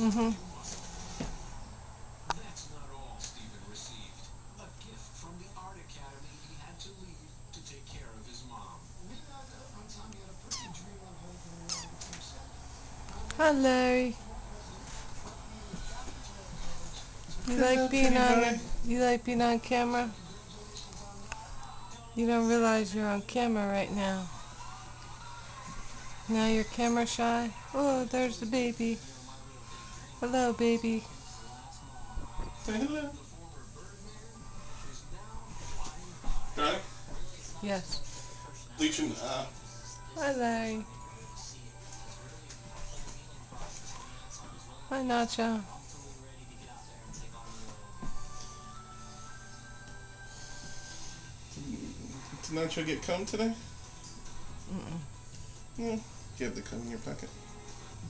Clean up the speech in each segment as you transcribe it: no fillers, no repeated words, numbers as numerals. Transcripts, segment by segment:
Mm-hmm. Hi, Larry. You Hello, like being pretty on boy. the, you like being on camera? You don't realize you're on camera right now. Now you're camera shy. Oh, there's the baby. Hello, baby. Say hello. Darling, Yes. bleaching. Hi, Larry. Hi, Nacho. Did Nacho get comb today? Mm-mm. Yeah. You have the comb in your pocket.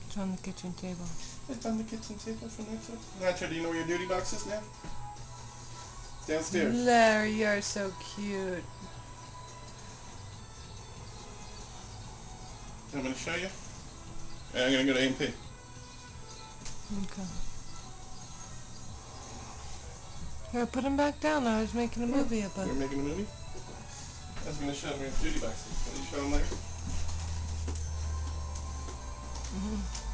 It's on the kitchen table. It's on the kitchen table for Nacho. Nacho, do you know where your duty box is now? Downstairs. Larry, you're so cute. I'm going to show you. And I'm going to go to A&P. Okay. Here, put him back down. I was making a Oh, movie about you're it. making a movie? I was going to show him your duty box. Will you show him later? Mm-hmm.